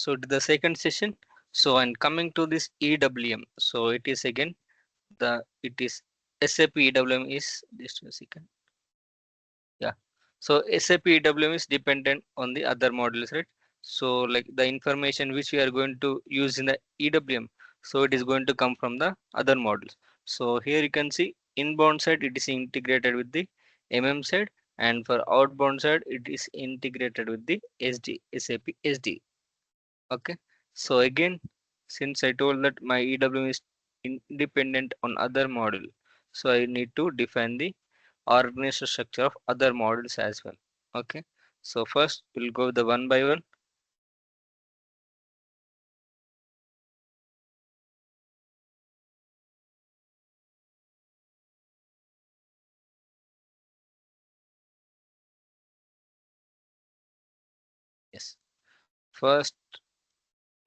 So to the second session. So and coming to this EWM. So it is again it is SAP EWM is just a second. Yeah. So SAP EWM is dependent on the other modules, right? So like the information which we are going to use in the EWM, so it is going to come from the other modules. So here you can see inbound side it is integrated with the MM side, and for outbound side it is integrated with the SD, SAP SD. Okay. So again, since I told that my EWM is independent on other module, so I need to define the organizational structure of other modules as well. Okay. So first we'll go the one by one. Yes. First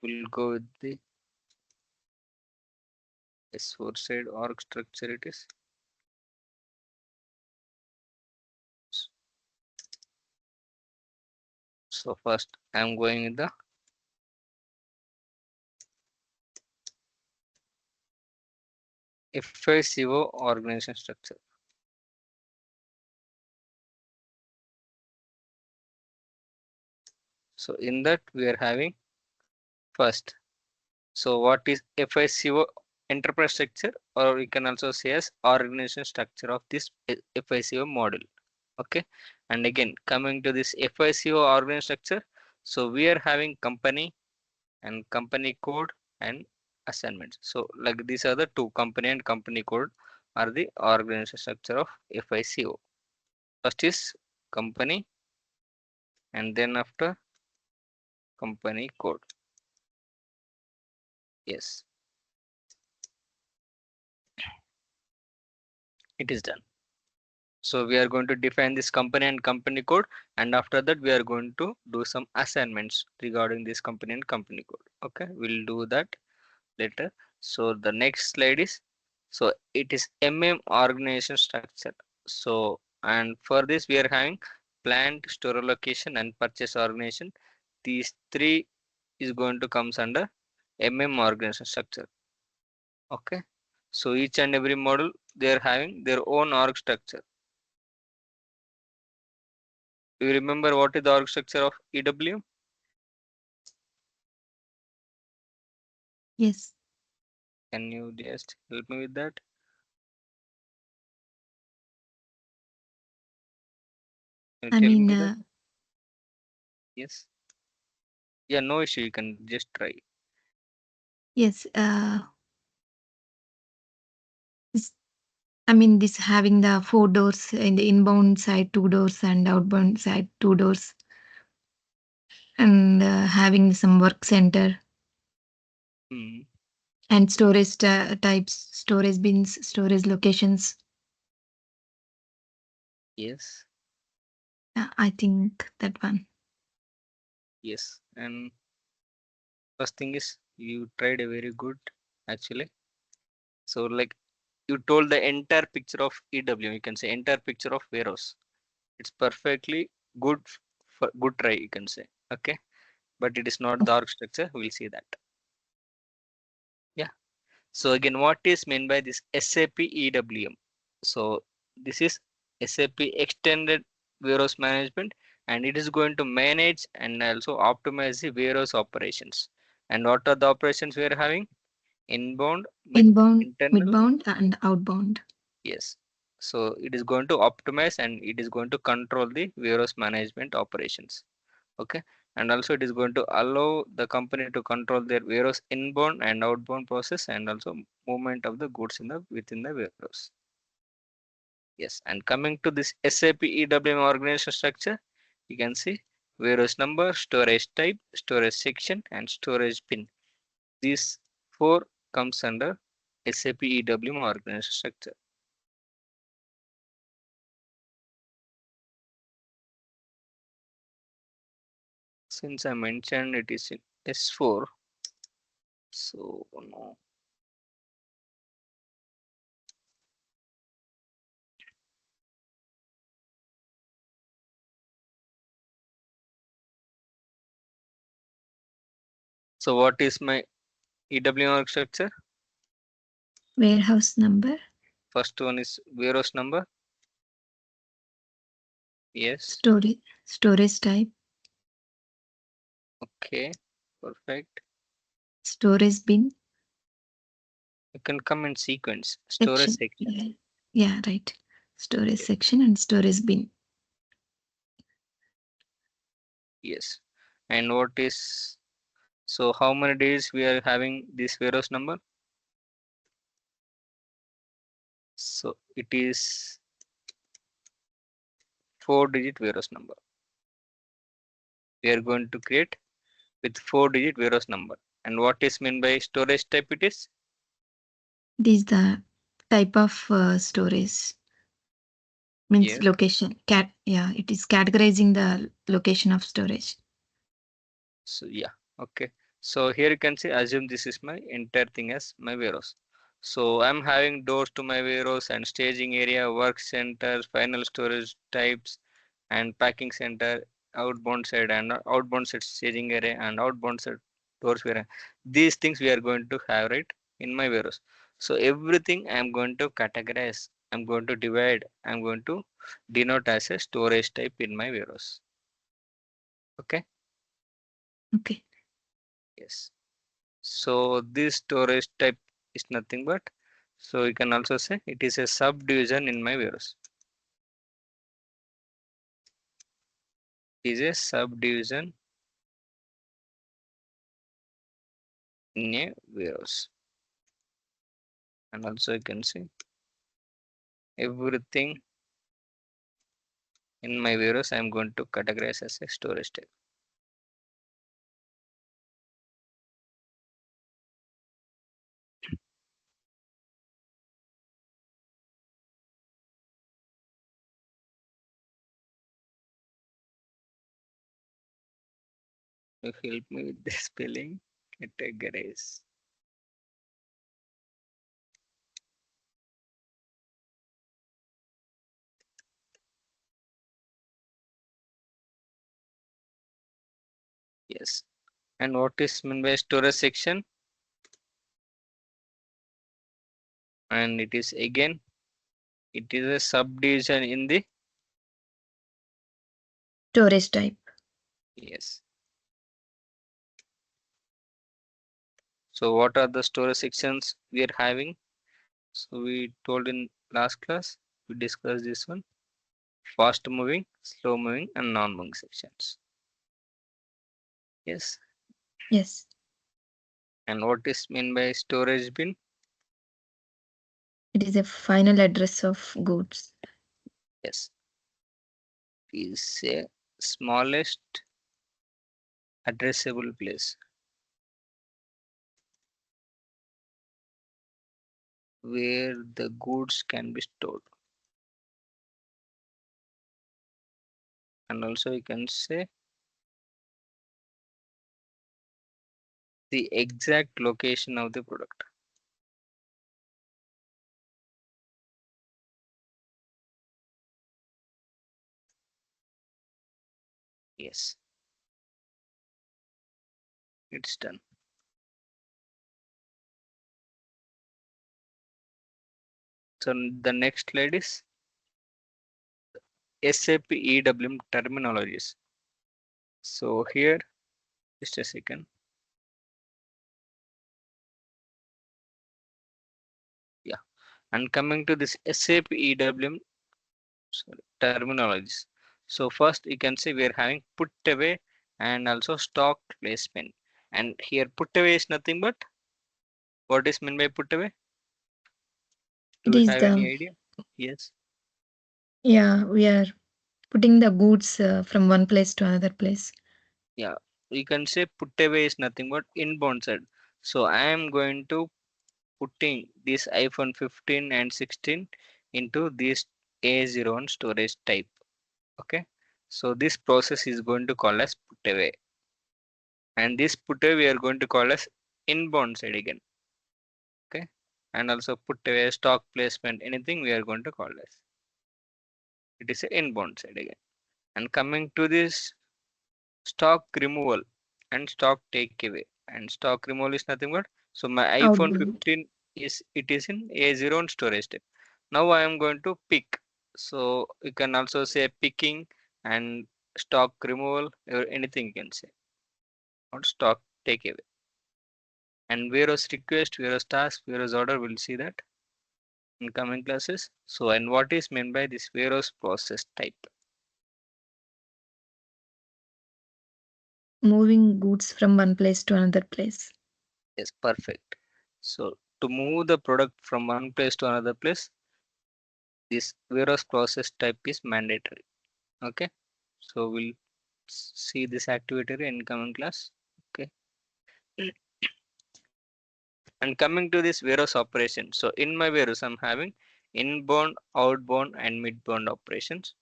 we'll go with the S4 side org structure it is. So first I'm going with the FICO organization structure. So in that we are having first. So what is FICO enterprise structure, or we can also say as organization structure of this FICO model. Okay. And again coming to this FICO organization structure, so we are having company and company code and assignments. So like these are the two, company and company code are the organization structure of FICO. First is company and then after company code. Yes, it is done. So we are going to define this company and company code, and after that we are going to do some assignments regarding this company and company code. Okay, we'll do that later. So the next slide is, so it is MM organization structure. So and for this we are having plant, store location and purchase organization. These three is going to comes under MM organization structure. Okay, so each and every model they are having their own org structure. Do you remember what is the org structure of EWM? Yes. Can you just help me with that? Can you I tell mean, me that? Yes. Yeah, no issue. You can just try. yes. This, I mean, this having the 4 doors in the inbound side, 2 doors, and outbound side, 2 doors, and having some work center Hmm. and storage types, storage bins, storage locations. Yes. I think that one. Yes. And first thing is you tried a very good actually. So like you told the entire picture of EWM. You can say entire picture of warehouse. It's perfectly good for good try. You can say. Okay. But it is not the org structure. We'll see that. Yeah. So again, what is meant by this SAP EWM? So this is SAP Extended Warehouse Management, and it is going to manage and also optimize the warehouse operations. And what are the operations we are having? Inbound, Inbound, internal. midbound, and outbound. Yes. So it is going to optimize and it is going to control the warehouse management operations. Okay. And also it is going to allow the company to control their warehouse inbound and outbound process, and also movement of the goods in the within the warehouse. Yes, and coming to this SAP EWM organization structure, you can see warehouse number, storage type, storage section, and storage bin. These four comes under SAP EWM organization structure. Since I mentioned it is in S4, so no. So what is my EWM org structure? Warehouse number, First one is warehouse number. Yes. storage type, Okay. Perfect. storage bin, You can come in sequence. Storage section. section. Yeah, yeah, right. Storage section and storage bin. Yes. And what is, so how many days we are having this warehouse number? So it is 4-digit warehouse number. We are going to create with 4-digit warehouse number. And what is meant by storage type? It is, It is the type of storage, means yes. location. Yeah, it is categorizing the location of storage. So yeah, okay. So here you can see, assume this is my entire thing as my warehouse. So I'm having doors to my warehouse and staging area, work center, final storage types, and packing center, outbound side and outbound side staging area and outbound side doors where these things we are going to have right in my warehouse. So everything I'm going to categorize, I'm going to divide, I'm going to denote as a storage type in my warehouse. Okay. Okay. Yes. So this storage type is nothing but, so you can also say it is a subdivision in my warehouse. It is a subdivision in a warehouse. And also you can see everything in my warehouse I am going to categorize as a storage type. You help me with the spelling. Categorize. Yes. And what is meant by storage section? And it is again, it is a subdivision in the, Storage type. yes. So what are the storage sections we are having? So we told in last class, we discussed this one, fast moving, slow moving and non-moving sections. Yes. Yes. And what is meant by storage bin? It is a final address of goods. Yes. Is a smallest addressable place where the goods can be stored. And also you can say the exact location of the product. Yes, it's done. So the next slide is SAP EWM terminologies. So here, just a second. Yeah, and coming to this SAP EWM terminologies. So first you can see we are having put away and also stock placement. And here put away is nothing but, what is meant by put away? Do It you is have any the, idea? Yes. yeah, we are putting the goods from one place to another place. Yeah, you can say put away is nothing but inbound side. So I am going to putting this iPhone 15 and 16 into this A01 storage type. Okay. So this process is going to call as put away. And this put away we are going to call as inbound side again. Okay. And also put away stock placement, anything we are going to call as. It is a inbound side again. And coming to this stock removal and stock take away. and stock removal is nothing but, so my iPhone Outbound. 15 is, it is in A0 on storage type. Now I am going to pick. So you can also say picking and stock removal or anything you can say, or stock takeaway. And warehouse request, warehouse task, warehouse order, we'll see that in coming classes. So, and what is meant by this warehouse process type? Moving goods from one place to another place. Yes, perfect. So to move the product from one place to another place, this warehouse process type is mandatory. Okay. So we'll see this activity in coming class. Okay. And coming to this warehouse operation. So in my warehouse, I'm having inbound, outbound, and midbound operations.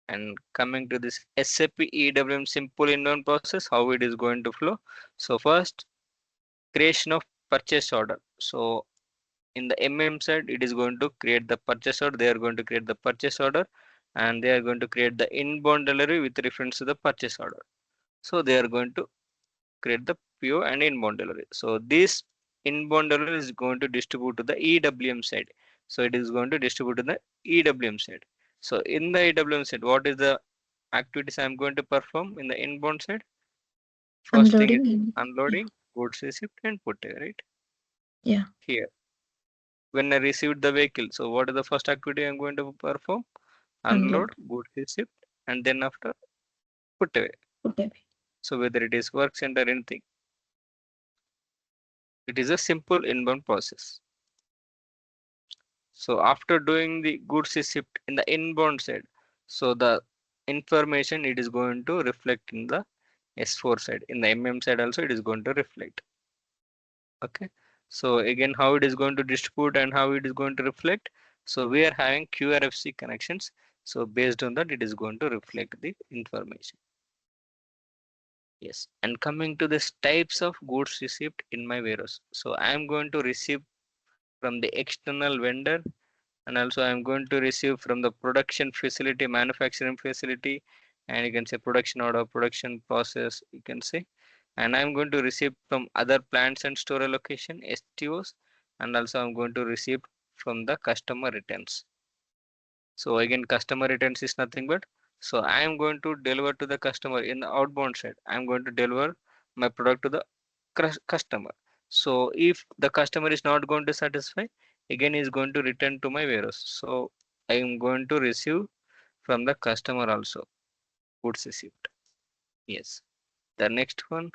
And coming to this SAP EWM simple inbound process, how it is going to flow. So first, creation of purchase order. So in the side, it is going to create the purchase order. They are going to create the purchase order, and they are going to create the inbound delivery with reference to the purchase order. So they are going to create the PO and inbound delivery. So this inbound delivery is going to distribute to the EWM side. So it is going to distribute to the EWM side. So in the EWM side, what is the activities I am going to perform in the inbound side? First thing is Unloading. Yeah. unloading, goods receipt and put away, right Yeah. here. When I received the vehicle, so what is the first activity I'm going to perform? Unload, Unload. goods receipt, and then after put away. Put away. So whether it is work center, anything, it is a simple inbound process. So after doing the goods receipt in the inbound side, so the information it is going to reflect in the S4 side. In the side also it is going to reflect. Okay. So again, how it is going to distribute and how it is going to reflect. So we are having QRFC connections. So based on that, it is going to reflect the information. Yes. And coming to this types of goods received in my warehouse. So I am going to receive from the external vendor, and also I am going to receive from the production facility, manufacturing facility, and you can say production order, production process, you can say. And I'm going to receive from other plants and store location, STOs, and also I'm going to receive from the customer returns. So again, customer returns is nothing but, so I am going to deliver to the customer in the outbound side. I'm going to deliver my product to the customer. So if the customer is not going to satisfy, again is going to return to my warehouse. So I am going to receive from the customer also goods received. Yes. The next one.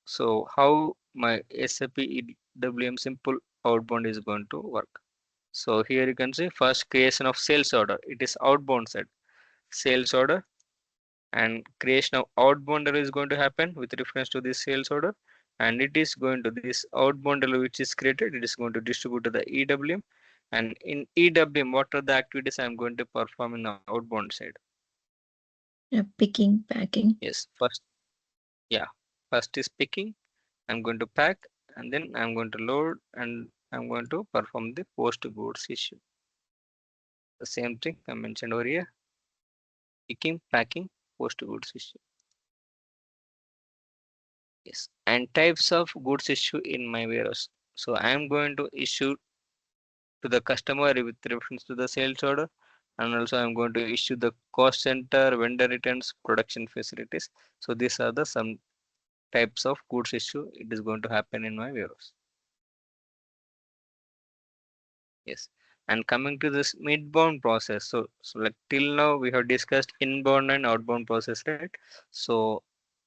So how my SAP EWM simple outbound is going to work. So here you can see first creation of sales order. It is outbound side sales order, and creation of outbound order is going to happen with reference to this sales order, and it is going to this outbound order which is created. It is going to distribute to the EWM, and in EWM, what are the activities I am going to perform in the outbound side? Yeah. Picking, packing. Yes, first, yeah, first is picking. I'm going to pack, and then I'm going to load, and I'm going to perform the post goods issue. The same thing I mentioned over here: picking, packing, post goods issue. Yes, and types of goods issue in my warehouse. So I am going to issue to the customer with reference to the sales order, and also I'm going to issue the cost center, vendor returns, production facilities. So these are the some types of goods issue. It is going to happen in my warehouse. Yes. And coming to this midbound process, so like till now we have discussed inbound and outbound process, right? So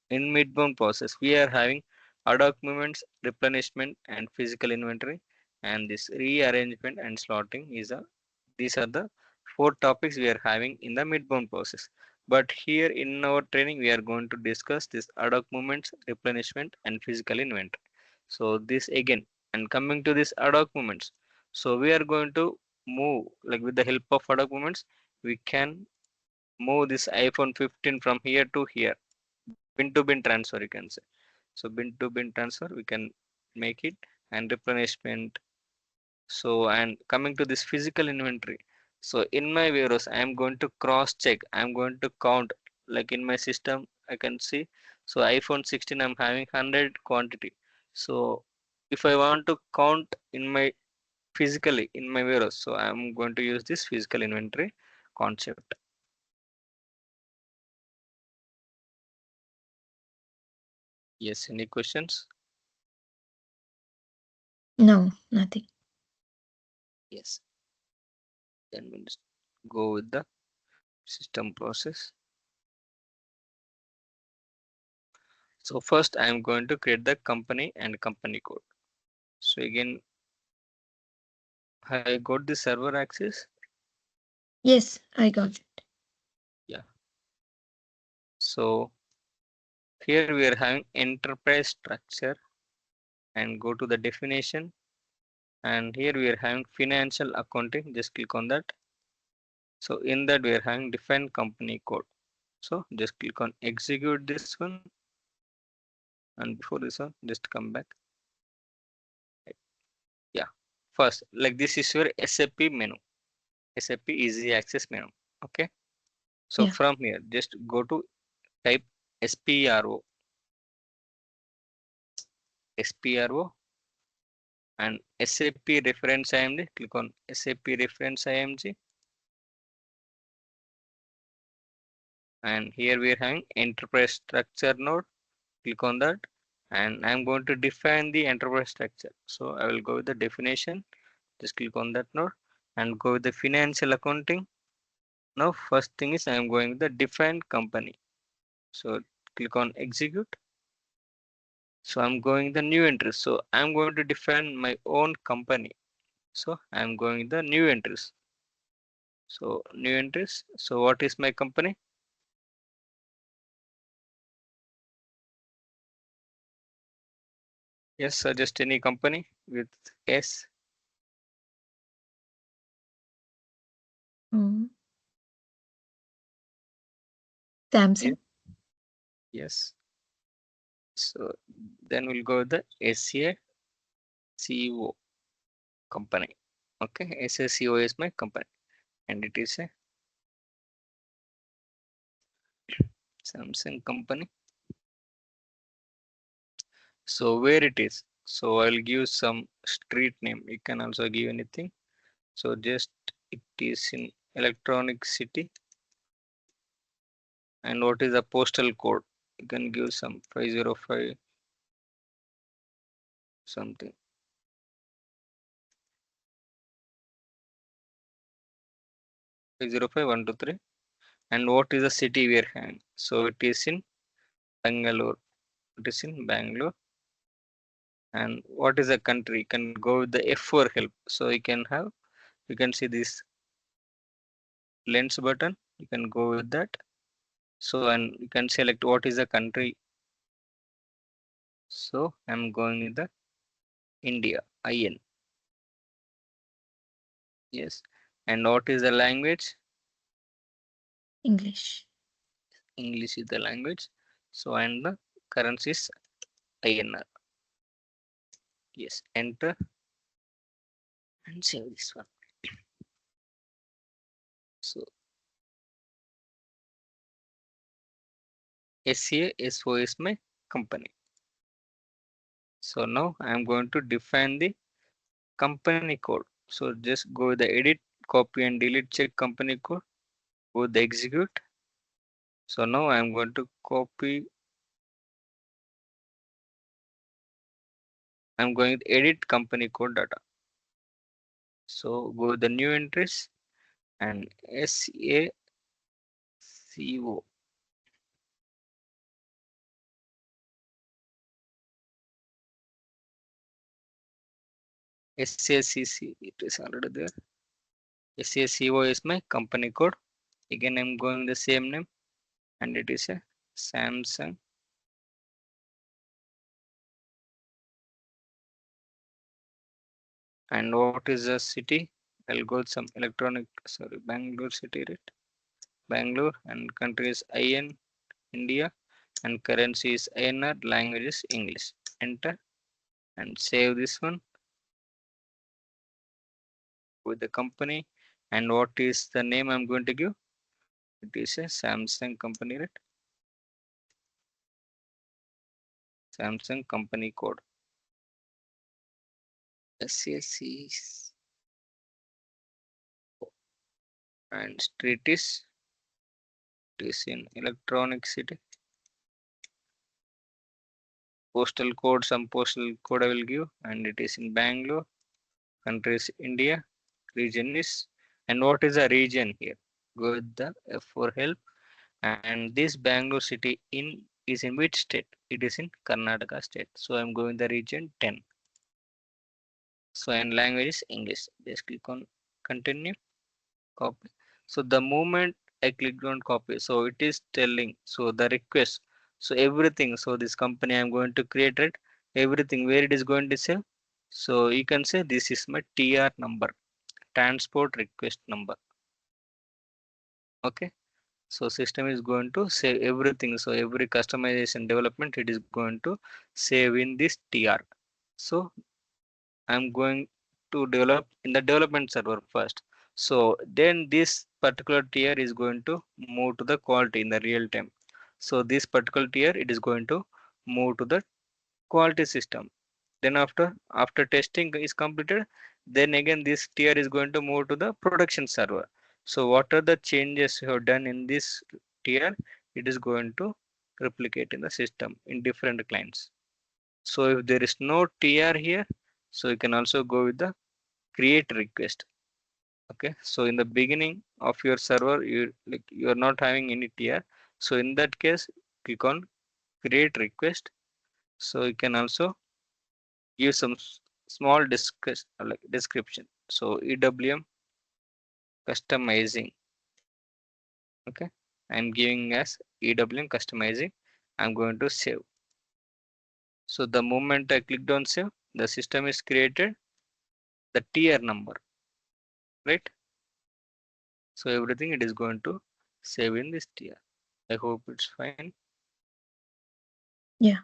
in midbound process, we are having ad hoc movements, replenishment, and physical inventory, and this rearrangement and slotting is a, these are the four topics we are having in the midbound process. But here in our training, we are going to discuss this ad hoc movements, replenishment, and physical inventory. So this again, and coming to this ad hoc movements, so we are going to move like with the help of ad hoc movements, we can move this iPhone 15 from here to here, bin to bin transfer, you can say. So bin to bin transfer, we can make it, and replenishment. So and coming to this physical inventory. So in my warehouse, I am going to cross check. I am going to count, like in my system, I can see. So iPhone 16 I'm having 100 quantity. So if I want to count in my physically in my warehouse, so I'm going to use this physical inventory concept. Yes, any questions? No, nothing. Yes. Then we'll just go with the system process. So first I'm going to create the company and company code. So again, I got the server access. Yes, I got it. Yeah. So here we are having enterprise structure and go to the definition. And here we are having financial accounting. Just click on that. So in that we are having define company code. So just click on execute this one. And before this one, just come back. Yeah. First, like this is your SAP menu. SAP easy access menu. Okay. So Yeah, from here, just go to type SPRO, SPRO and SAP reference IMG. Click on SAP reference IMG. And here we are having enterprise structure node. Click on that. And I'm going to define the enterprise structure. So I will go with the definition. Just click on that node and go with the financial accounting. Now first thing is I'm going with the defined company. So click on execute. So I'm going the new entries. So I'm going to define my own company. So I'm going the new entries. So new entries. So what is my company? Yes, suggest any company with S. mm. Yeah. Samsung. Yes. So then we'll go with the SACO company. Okay, SACO is my company and it is a Samsung company. So where it is? So I'll give some street name. You can also give anything. So just it is in electronic city. And what is the postal code? You can give some 505 something. 505123. And what is the city we are having? So it is in Bangalore. It is in Bangalore. And what is the country? You can go with the F for help. So you can see this lens button. You can go with that. So and you can select what is the country. So I'm going with the India, IN. Yes. And what is the language? English. English is the language. So and the currency is INR. Yes. Enter and save this one. So SASO is my company. So now I'm going to define the company code. So just go with the edit, copy and delete, check company code, go with the execute. So now I'm going to copy. I'm going to edit company code data. So go with the new entries and SACO. SACC, it is already there. SACO is my company code. Again, I'm going the same name and it is a Samsung. And what is the city? I'll go with some electronic, sorry, Bangalore city, right? Bangalore and country is IN, India, and currency is INR, language is English. Enter and save this one with the company. And what is the name I'm going to give? It is a Samsung company, right? Samsung company code. SAC and street is in Electronic City. Postal code, some postal code I will give, and it is in Bangalore. Country is India. Region is, and what is the region here? Go with the F for help. And this Bangalore city in is in which state? It is in Karnataka state. So I'm going the region 10. So and language is English. Just click on continue, copy. So the moment I clicked on copy, so it is telling, so the request, so everything, so this company I'm going to create it, everything where it is going to say. So you can say this is my TR number, transport request number. Okay. So system is going to save everything. So every customization development, it is going to save in this TR. So I'm going to develop in the development server first. So then this particular tier is going to move to the quality in the real time. So this particular tier, it is going to move to the quality system. Then after testing is completed, then again this tier is going to move to the production server. So what are the changes you have done in this tier, it is going to replicate in the system in different clients. So if there is no TR here, so you can also go with the create request. Okay, so in the beginning of your server, you are not having any TR. So in that case, click on create request. So you can also give some small description. So EWM customizing. Okay, I'm giving as EWM customizing. I'm going to save. So the moment I clicked on save, the system is created the tier number, right? So everything it is going to save in this tier. I hope it's fine. Yeah.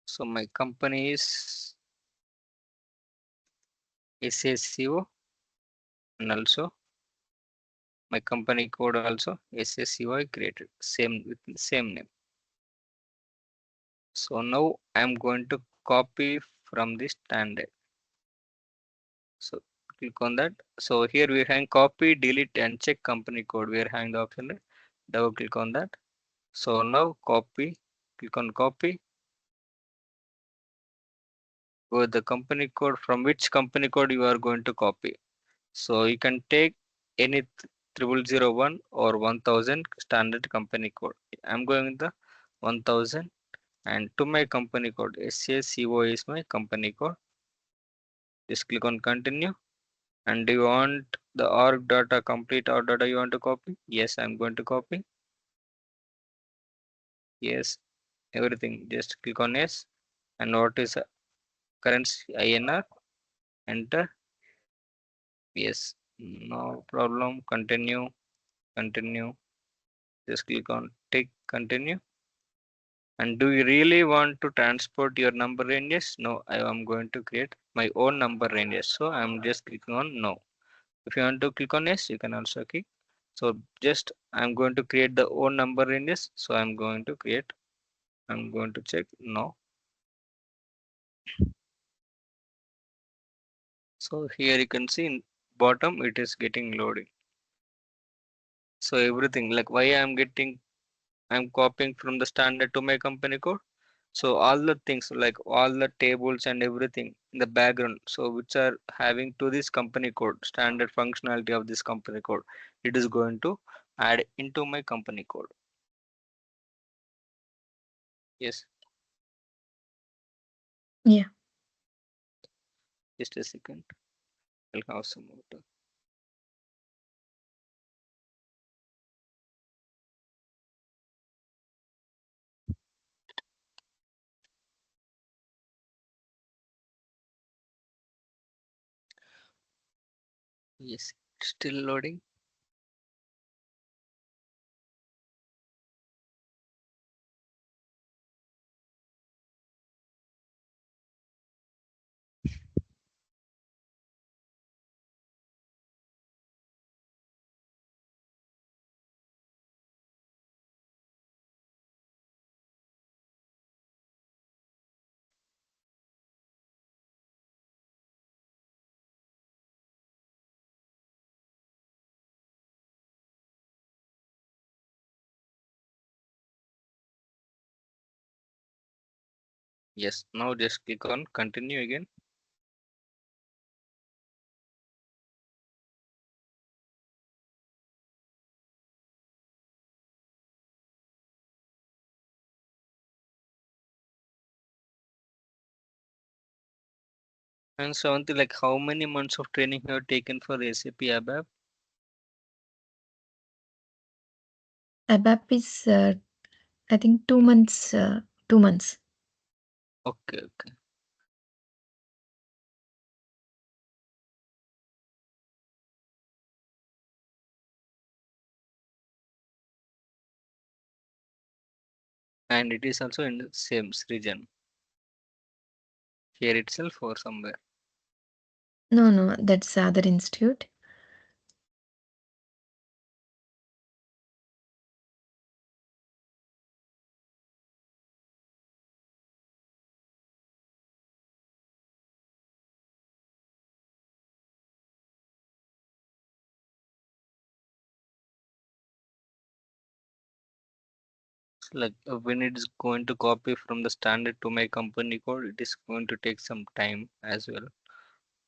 So my company is SACO, and also my company code also SACO I created same with the same name. So now I'm going to copy from the standard. So click on that. So here we have copy, delete, and check company code. We are having the option there. Double click on that. So now copy, click on copy. Go with the company code, from which company code you are going to copy. So you can take any 0001 or 1000 standard company code. I'm going with the 1000, and to my company code SACO is my company code. Just click on continue. And do you want the org data, complete org data you want to copy? Yes, I'm going to copy. Yes, everything. Just click on yes. And what is currency INR? Enter. Yes, no problem. Continue. Continue. Just click on tick continue. And do you really want to transport your number ranges? No, I am going to create my own number ranges. So I'm just clicking on no. If you want to click on yes, you can also click. So just I'm going to create the own number ranges. So I'm going to create, I'm going to check no. So here you can see in bottom it is getting loading. So everything like why I'm copying from the standard to my company code. So all the things like all the tables and everything in the background, so which are having to this company code, standard functionality of this company code, it is going to add into my company code. Yes, Yeah. just a second. I'll have some water. Yes, still loading. Yes, now just click on continue again. And Sevanti, like how many months of training you have taken for SAP ABAP? ABAP is, I think 2 months. 2 months. Okay, okay. And it is also in the same region here itself or somewhere. No, no, that's other institute. So like when it is going to copy from the standard to my company code, it is going to take some time as well.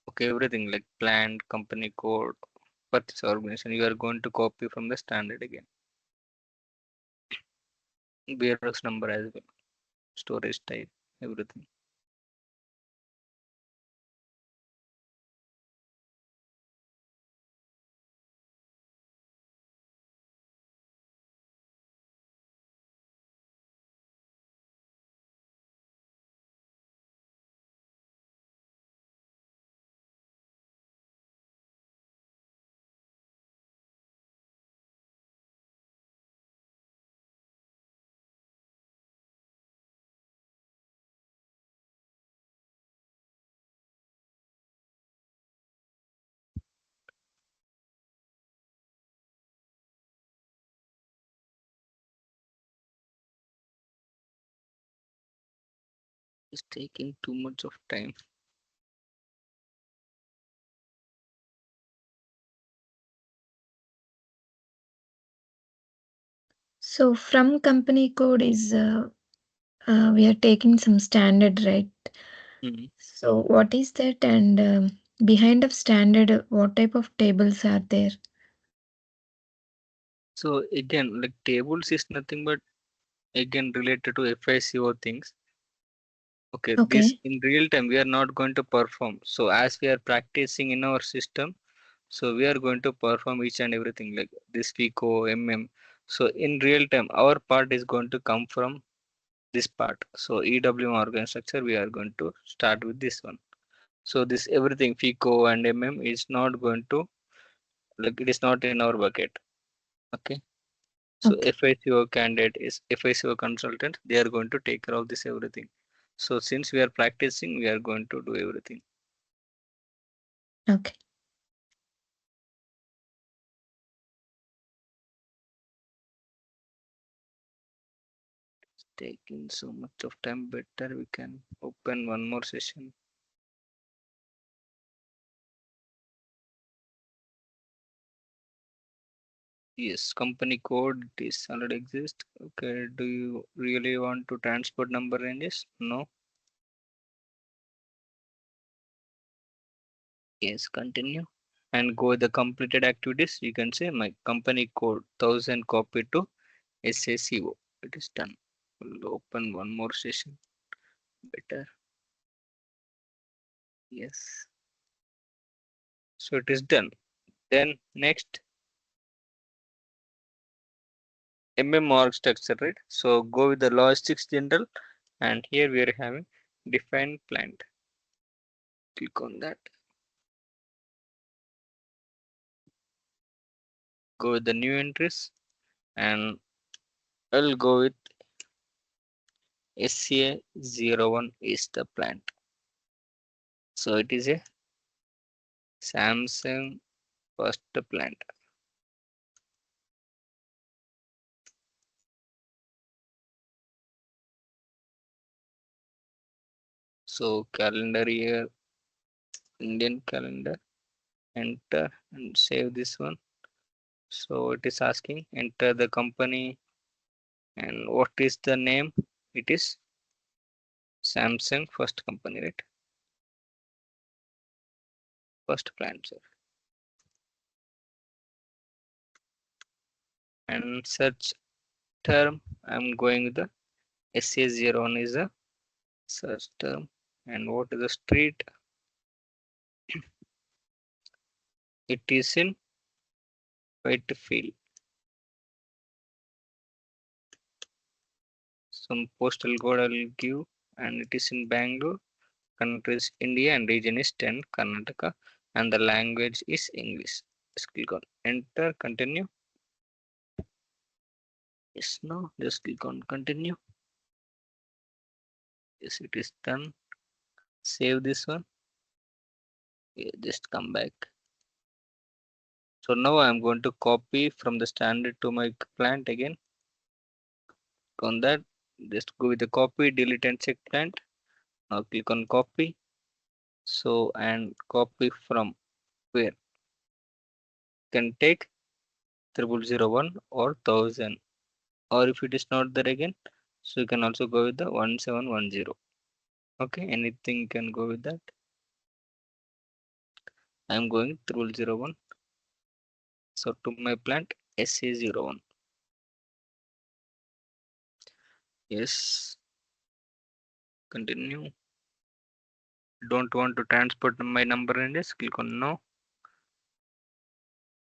Okay, everything like plant, company code, purchase organization, you are going to copy from the standard again. Warehouse number as well, storage type, everything. It's taking too much of time. So from company code is, we are taking some standard, right? Mhm. So what is that? And behind of standard, what type of tables are there? So again, like tables is nothing but again related to FICO things. Okay, this Okay, in real time we are not going to perform. So as we are practicing in our system, so we are going to perform each and everything like this FICO, MM. So in real time, our part is going to come from this part. So EWM organ structure, we are going to start with this one. So this everything FICO and MM is not going to like it is not in our bucket. Okay. So okay, FICO candidate is FICO consultant. They are going to take care of this everything. So since we are practicing, we are going to do everything. okay. It's taking so much of time. Better we can open one more session. Yes, company code this already exist. Okay, do you really want to transport number ranges? No. Yes, continue. And go the completed activities. You can say my company code 1000 copy to SACO. It is done. We'll open one more session. Better. Yes. So it is done. Then next org structure, right? So go with the logistics general, and here we are having define plant. Click on that. Go with the new entries, and I'll go with SCA01 is the plant. So it is a Samsung first plant. So calendar year, Indian calendar, enter and save this one. So it is asking enter the company and what is the name? It is Samsung first company, right? First plant, sir. And search term, I'm going with the SA01 is a search term. And what is the street? It is in Whitefield. Some postal code I'll give, and it is in Bangalore. Country is India and region is 10 Karnataka, and the language is English. Just click on enter, continue. Yes, no, just click on continue. Yes, it is done. Save this one. Yeah, just come back. So now I'm going to copy from the standard to my plant again. On that, just go with the copy, delete and check plant. Now click on copy. So and copy from where? Can take 0001 or 1000, or if it is not there again, so you can also go with the 1710. Okay, anything can go with that. I'm going 0001. So to my plant SA01. Yes, continue. Don't want to transport my number and just click on no.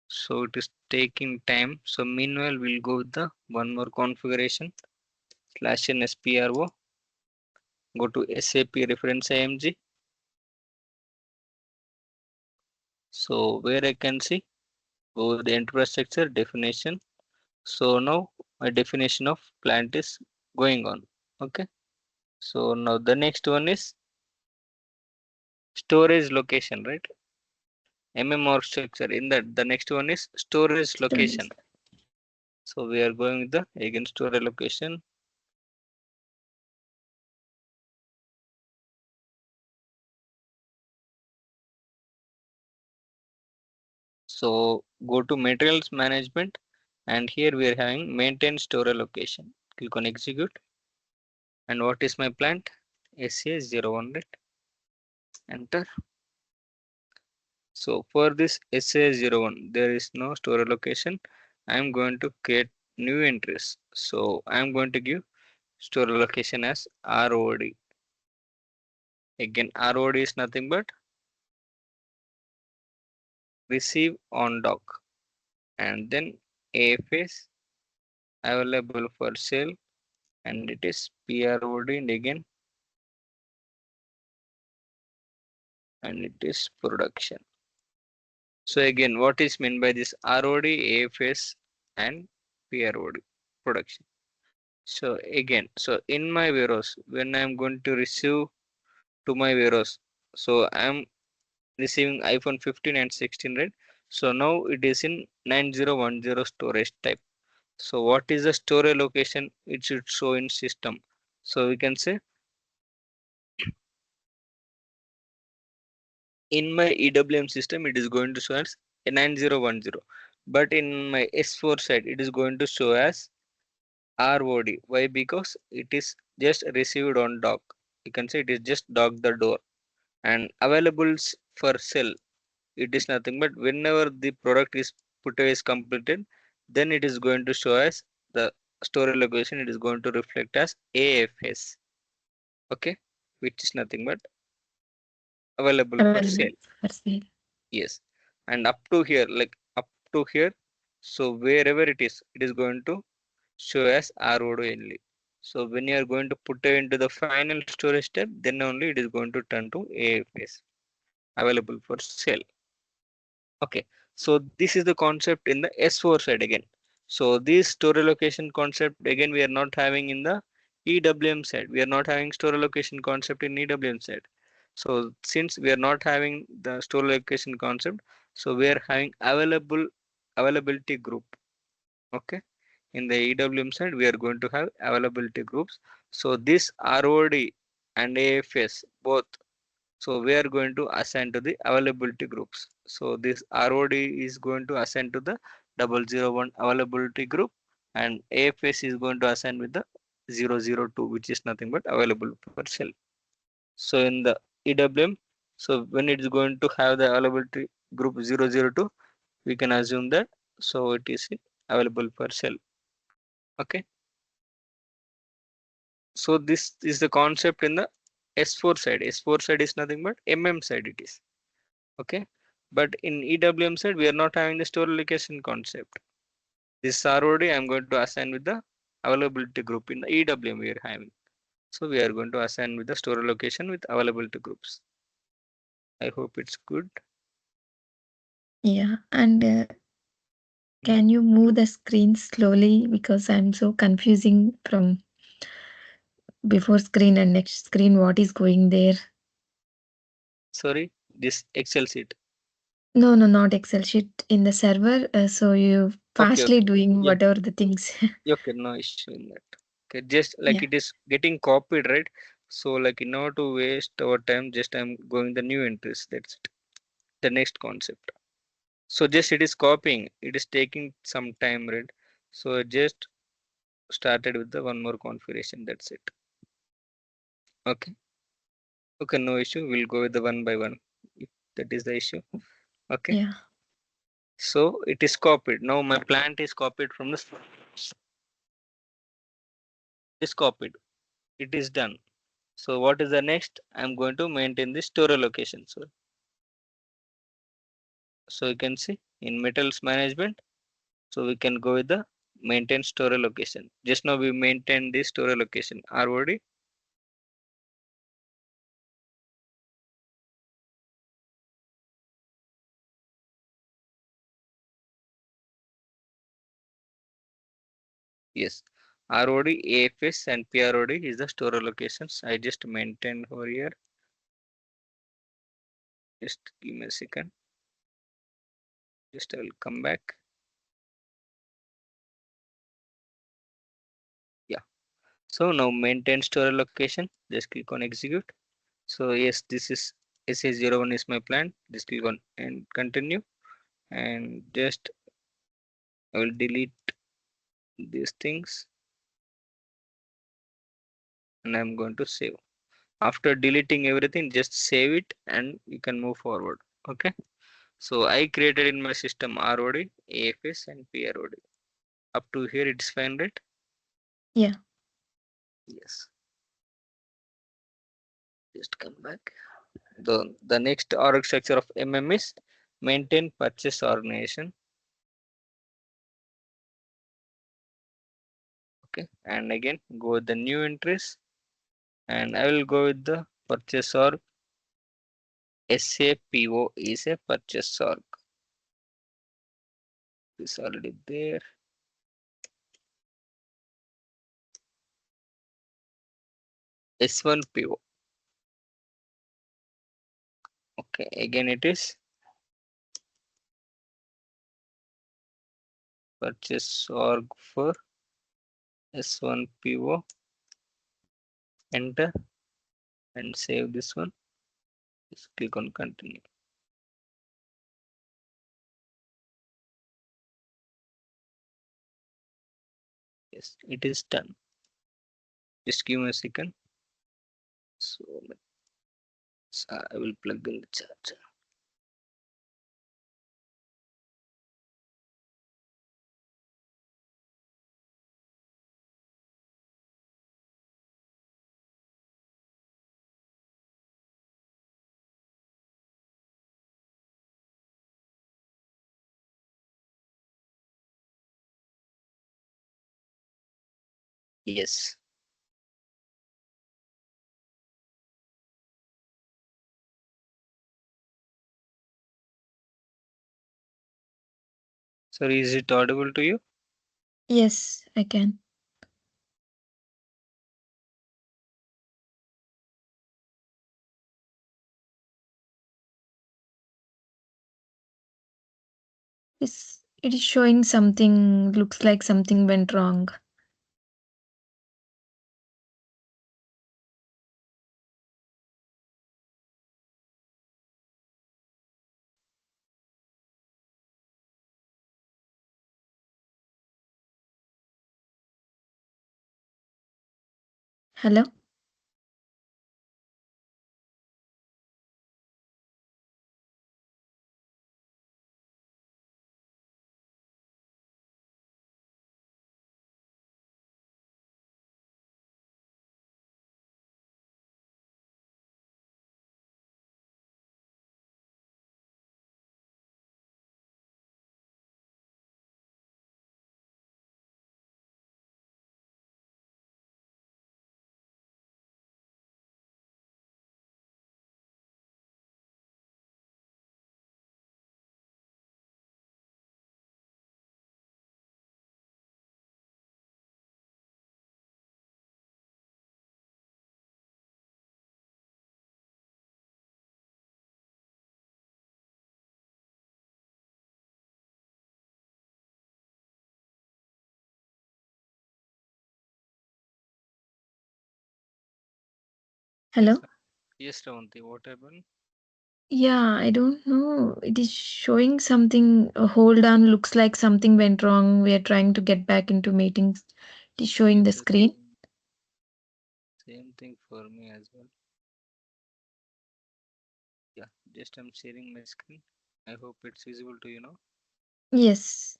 So it is taking time. So meanwhile, we'll go with the one more configuration /nspro. Go to SAP reference IMG. So where I can see, go with the infrastructure definition. So now my definition of plant is going on. Okay. So now the next one is storage location, right? MMR structure. In that, the next one is storage location. So we are going with the again storage location. So go to materials management, and here we are having maintain storage location. Click on execute. And what is my plant? SA01, right? Enter. So for this SA01, there is no storage location. I'm going to create new entries. So I'm going to give storage location as ROD. Again, ROD is nothing but receive on dock, and then AFS available for sale, and it is PROD, and again, and it is production. So again, what is meant by this ROD, AFS, and PROD production? So again, so in my warehouse, when I'm going to receive to my warehouse, so I'm receiving iPhone 15 and 16, right? So now it is in 9010 storage type. So what is the storage location? It should show in system. So we can say in my EWM system, it is going to show as 9010. But in my S4 side, it is going to show as ROD. Why? Because it is just received on dock. You can say it is just dock the door, and available for sale. It is nothing but whenever the product is put away is completed, then it is going to show as the storage location. It is going to reflect as AFS. Okay, which is nothing but available for Available sale. for sale. Yes, and up to here, like up to here, so wherever it is going to show as ROD only. So when you are going to put it into the final storage step, then only it is going to turn to AFS, available for sale. Okay, so this is the concept in the S4 side again. So this storage location concept again we are not having in the EWM side. We are not having storage location concept in EWM side. So since we are not having the storage location concept, so we are having availability group. Okay, in the EWM side we are going to have availability groups. So this ROD and AFS both, so we are going to assign to the availability groups. So this ROD is going to assign to the 001 availability group, and AFS is going to assign with the 002, which is nothing but available for sale. So in the EWM, so when it is going to have the availability group 002, we can assume that so it is available per cell. Okay. So this is the concept in the S4 side. S4 side is nothing but MM side it is. Okay. But in EWM side, we are not having the store location concept. This ROD I'm going to assign with the availability group. In the EWM we are having. So we are going to assign with the store location with availability groups. I hope it's good. Yeah. And can you move the screen slowly because I'm so confusing from before screen and next screen what is going there? Sorry, this Excel sheet. No, no, not Excel sheet in the server. So you Okay, fastly okay. doing Yeah, whatever the things. okay, no issue in that. Okay, just like Yeah. it is getting copied, right? So like in order to waste our time, just I'm going the new entries. That's it. The next concept. So just it is copying. It is taking some time, right? So I just started with the one more configuration. That's it. Okay. Okay, no issue. We'll go with the one by one. If that is the issue. Okay. Yeah. So it is copied. Now my plant is copied from the is copied. It is done. So what is the next? I'm going to maintain the store location. So you can see in metals management. So we can go with the maintain store location. Just now we maintain the store location ROD. Yes. ROD, AFS and PROD is the store locations. I just maintained over here. Just give me a second. Just I will come back. Yeah. So now maintain store location. Just click on execute. So yes, this is SA01 is my plan. Just click on and continue. And just I will delete these things and I'm going to save. After deleting everything, just save it and you can move forward. Okay. So I created in my system ROD, AFS and PROD. Up to here it's fine, right? Yeah. Yes. Just come back. The next org structure of MM is maintain purchase organization. Okay. And again go with the new entries and I will go with the purchase org. SAPO is a purchase org. It's already there. S1 PO. Okay, again it is purchase org for S1 PO. Enter and save this one. Just click on continue. Yes, it is done. Just give me a second. So I will plug in the charger. Yes. So is it audible to you? Yes, I can. It is showing something looks like something went wrong. Hello? Hello? Yes, Ravanti, what happened? Yeah, I don't know. It is showing something. Hold on, looks like something went wrong. We are trying to get back into meetings. It is showing Yes, the yes, screen. same thing for me as well. Yeah, just I'm sharing my screen. I hope it's visible to you now. Yes.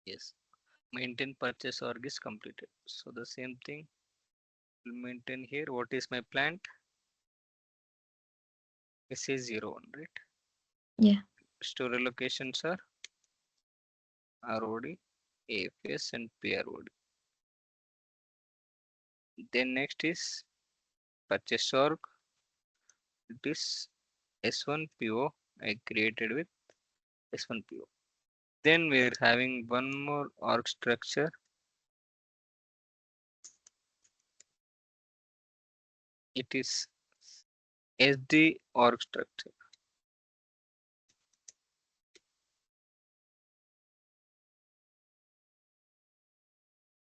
Yes, maintain purchase org is completed. So the same thing will maintain here. What is my plant? SA01, right? Yeah. Store locations are ROD, AFS, and PROD. Then next is purchase org. It is S1 PO. I created with S1 PO. Then we're having one more org structure. It is SD org structure.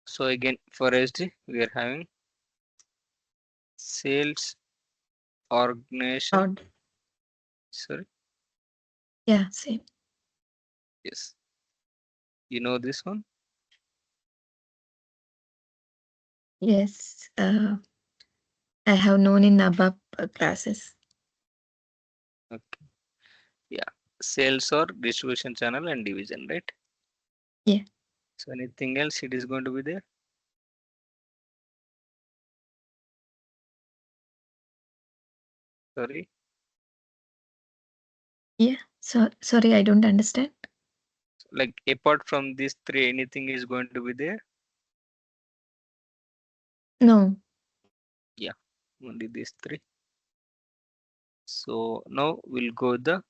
So again for SD we are having sales organization. Odd. Sorry, Yeah, same. yes, you know this one. Yes. I have known in above classes. Okay, yeah, sales or distribution channel and division, right? Yeah. So anything else it is going to be there? Sorry, Yeah. So sorry, I don't understand. like apart from these three, anything is going to be there? No. Yeah, only these three. So now we'll go the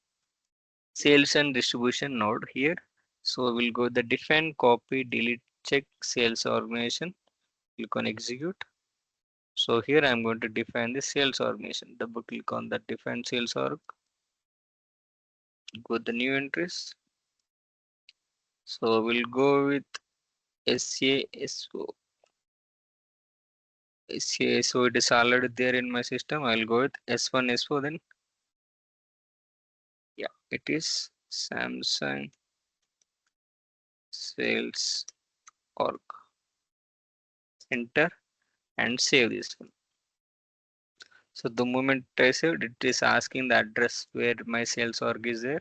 sales and distribution node here. So we'll go the define, copy, delete, check sales organization. Click on execute. So here I'm going to define the sales organization. Double click on the define sales org. Go the new entries. So we'll go with SASO. SASO it is already there in my system. I'll go with S1 SO then. Yeah, it is Samsung sales org. Enter and save this one. So the moment I saved it is asking the address where my sales org is there.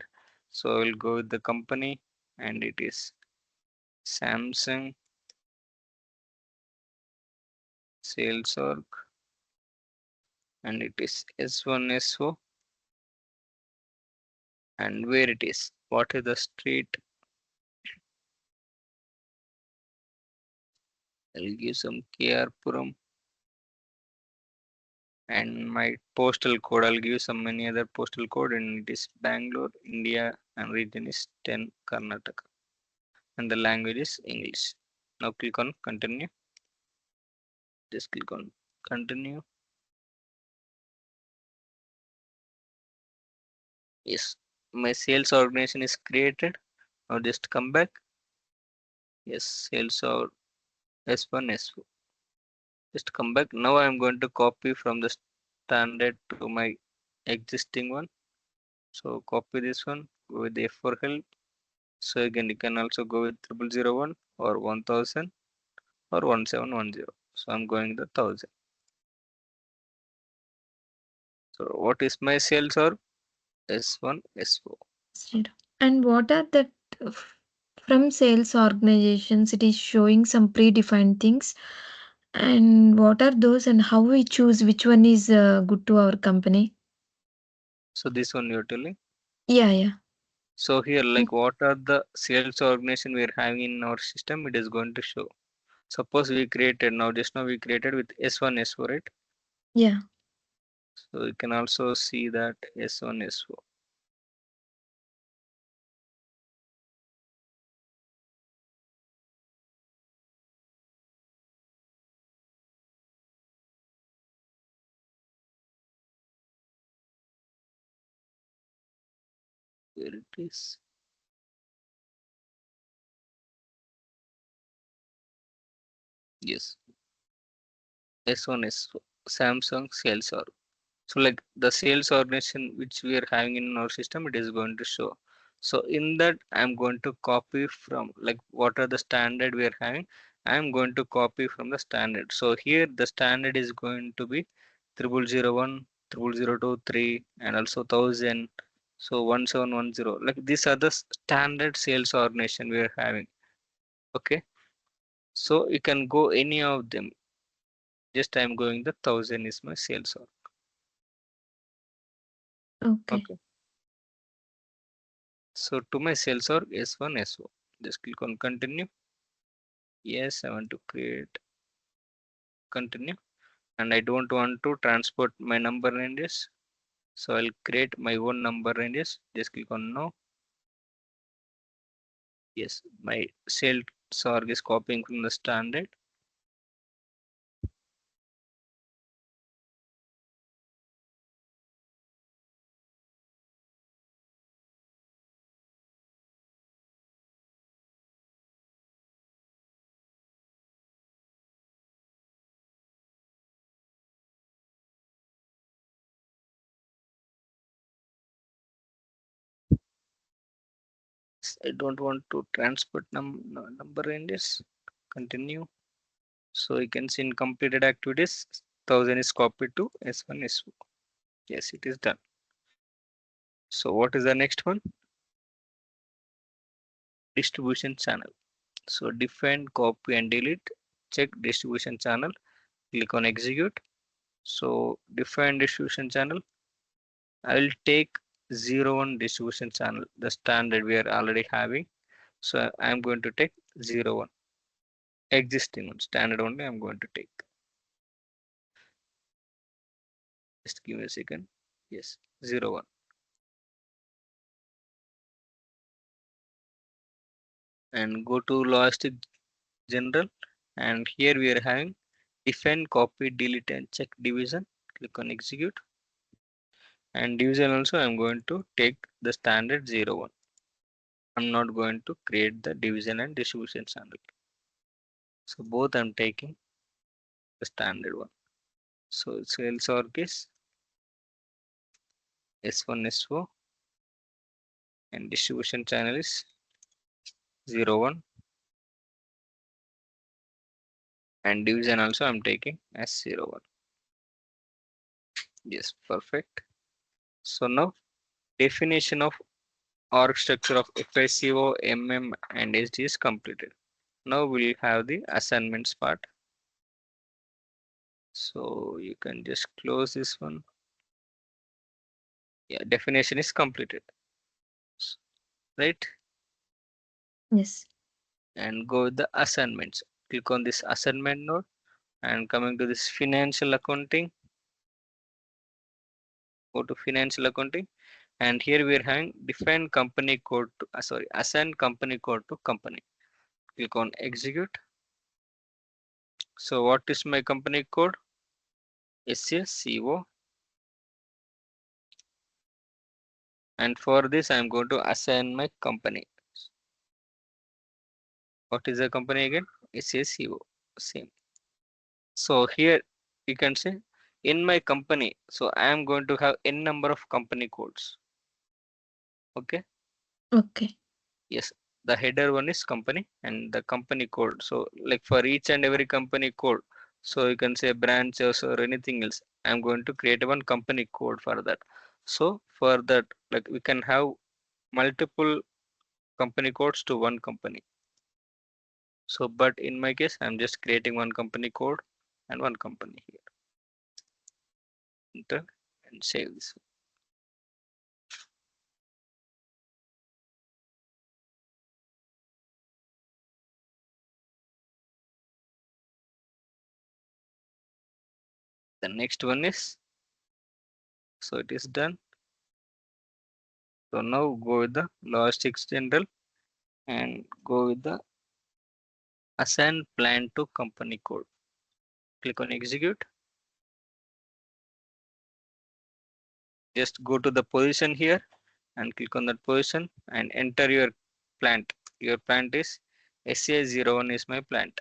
So I will go with the company and it is Samsung sales org and it is S1 SO and where it is. What is the street? I'll give some KR Puram and my postal code. I'll give some any other postal code and it is Bangalore, India and region is 10 Karnataka and the language is English. Now click on continue. Just click on continue. Yes, my sales organization is created. Now just come back. Yes, sales or S1 S4. Just come back. Now I'm going to copy from the standard to my existing one. So copy this one, go with the F4 help. So again you can also go with 0001 or 1000 or 1710. So I'm going the 1000. So what is my sales or S1 S4? Zero. And what are the from sales organizations? It is showing some predefined things. And what are those, and how we choose which one is good to our company? So this one you're telling. Yeah, yeah. So here Mm. like what are the sales organization we are having in our system, it is going to show. Suppose we created now just now we created with S1 S4, right? Yeah. So you can also see that S1 S4. Where it is. Yes. S1 is Samsung sales org. So like the sales organization which we are having in our system, it is going to show. So in that I'm going to copy from like what are the standard we are having. I'm going to copy from the standard. So here the standard is going to be 0001, 0023 and also 1000. So 1710. Like these are the standard sales organization we are having. Okay. So you can go any of them. Just I'm going the 1000 is my sales org. Okay. Okay. So to my sales org S1 SO. Just click on continue. Yes, I want to create continue and I don't want to transport my number ranges. So I'll create my own number ranges. Just click on no. Yes, my sales org is copying from the standard. I don't want to transport number ranges. Continue. So you can see in completed activities, 1000 is copied to S1 SO. Yes, it is done. So what is the next one? Distribution channel. So define, copy and delete. Check distribution channel. Click on execute. So define distribution channel. I will take 01 distribution channel, the standard we are already having. So I am going to take 01 existing one, standard only I'm going to take. Just give me a second. Yes, 01 and go to logistic general. And here we are having define, copy, delete and check division. Click on execute. And division also I'm going to take the standard 01. I'm not going to create the division and distribution channel. So both I'm taking the standard one. So sales org is S1 SO and distribution channel is 01 and division also I'm taking as 01. Yes, perfect. So now definition of org structure of FICO, MM and SD is completed. Now we'll have the assignments part. So you can just close this one. Yeah, definition is completed, right? Yes. And go with the assignments. Click on this assignment node and coming to this financial accounting, go to financial accounting and here we are having define company code to assign company code to company. Click on execute. So what is my company code? SACO and for this I'm going to assign my company. What is the company again? SACO. Same. So here you can say in my company. So I am going to have n number of company codes. Okay. Okay. Yes. The header one is company and the company code. So like for each and every company code. So you can say branches or anything else. I'm going to create one company code for that. So for that, like we can have multiple company codes to one company. So, but in my case, I'm just creating one company code and one company here. Enter and save this. The next one is, so it is done. So now go with the logistics general and go with the assign plan to company code. Click on execute. Just go to the position here and click on that position and enter your plant. Your plant is SA01 is my plant.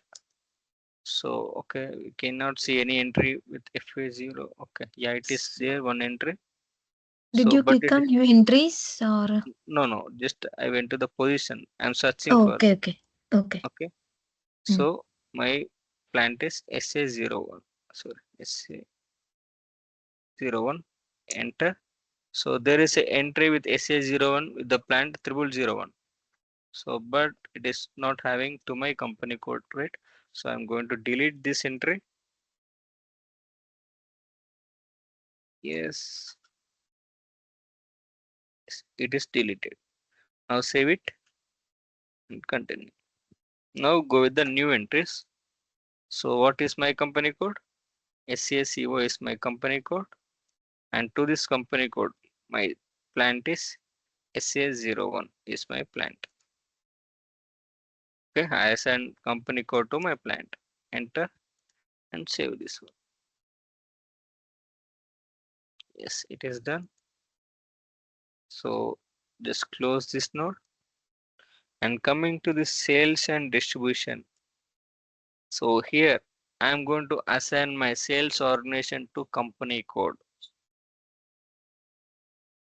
So okay, we cannot see any entry with FA0. Okay, yeah, it is there one entry. Did So you but click it on your entries or? no, just I went to the position. I'm searching Oh, for. okay, okay, okay. Okay, Mm. so my plant is SA01. Sorry, SA01. Enter. So there is a entry with SA01 with the plant 0001. So but it is not having to my company code, right? So I'm going to delete this entry. Yes, it is deleted. Now save it and continue. Now go with the new entries. So what is my company code? SACO is my company code, and to this company code my plant is SA01 is my plant. Okay, I assign company code to my plant. Enter and save this one. Yes, it is done. So just close this node and coming to the sales and distribution. So here I am going to assign my sales organization to company code.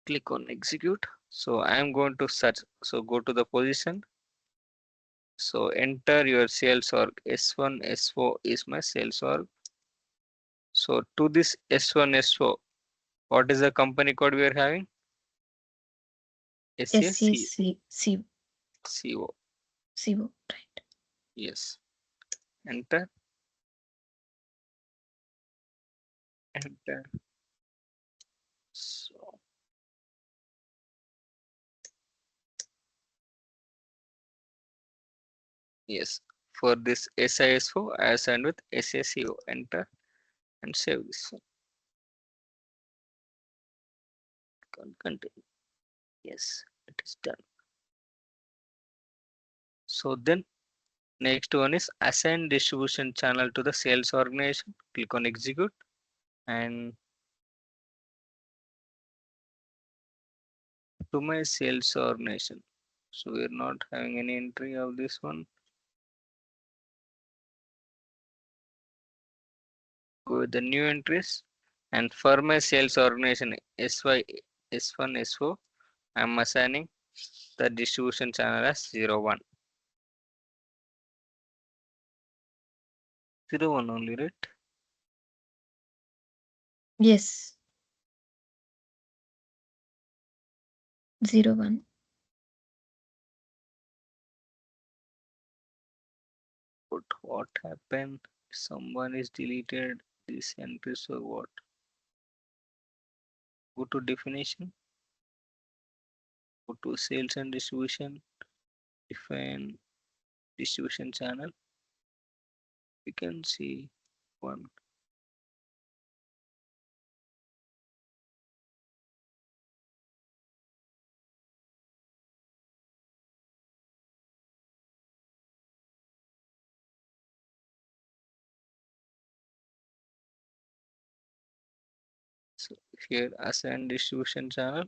Click on execute. So I am going to search. So go to the position. So enter your sales org. S1 S4 is my sales org. So to this S1 S4, what is the company code we are having? SACO. SACCO, right. Yes. Enter. Enter. So yes. For this SISO, I assigned with SACO. Enter and save this one. Continue. Yes, it is done. So then next one is assign distribution channel to the sales organization. Click on execute and to my sales organization. So we're not having any entry of this one. Go with the new entries and for my sales organization SY S1 S4, I'm assigning the distribution channel as 01. 01 only, right? Yes, 01. But what happened? Someone is deleted this entry, so what? Go to definition, go to sales and distribution, define distribution channel. We can see one. So here assign distribution channel.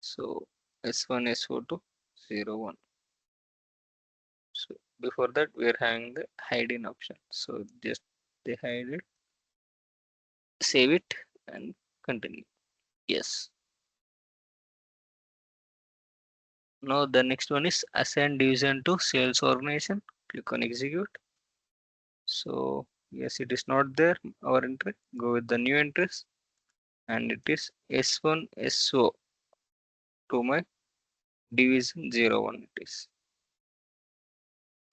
So S1 S4 to 01. So before that we are having the hide in option. So just they hide it, save it and continue. Yes. Now the next one is assign division to sales organization. Click on execute. So yes, it is not there. Our entry. Go with the new entries and it is S1 SO to my division 01 it is.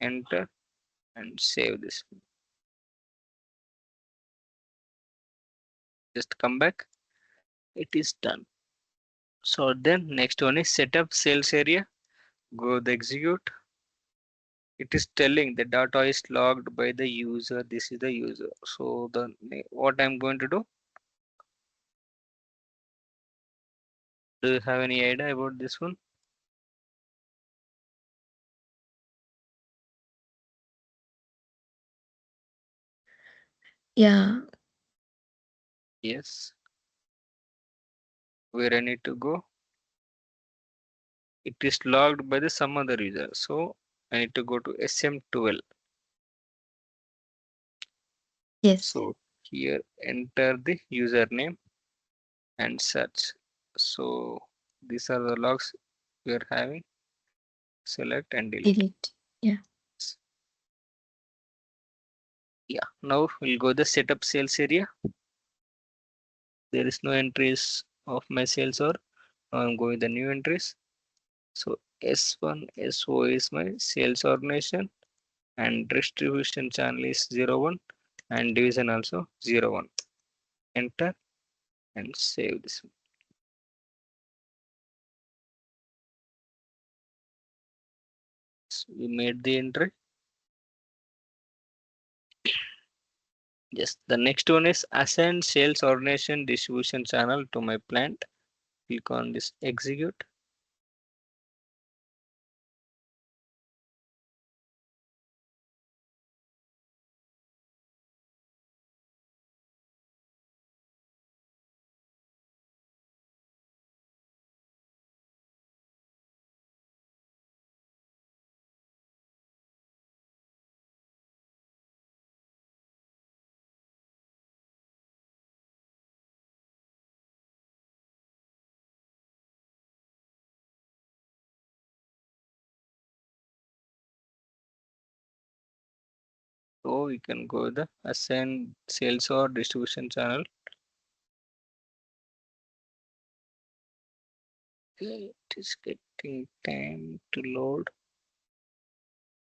Enter and save this. Just come back. It is done. So then next one is set up sales area. Go the execute. It is telling the data is logged by the user. This is the user. So the what I'm going to do? Do you have any idea about this one? Yeah, Yes. Where I need to go? It is logged by the some other user. So I need to go to SM12. Yes. So here enter the username and search. So these are the logs we are having. Select and delete. Delete. Yeah. Yeah, now we'll go the setup sales area. There is no entries of my sales or I'm going the new entries. So S1 SO is my sales organization and distribution channel is 01 and division also 01. Enter and save this. So we made the entry. Yes, the next one is assign sales organization distribution channel to my plant. Click on this execute. So we can go the assign sales or distribution channel. Okay, it is getting time to load.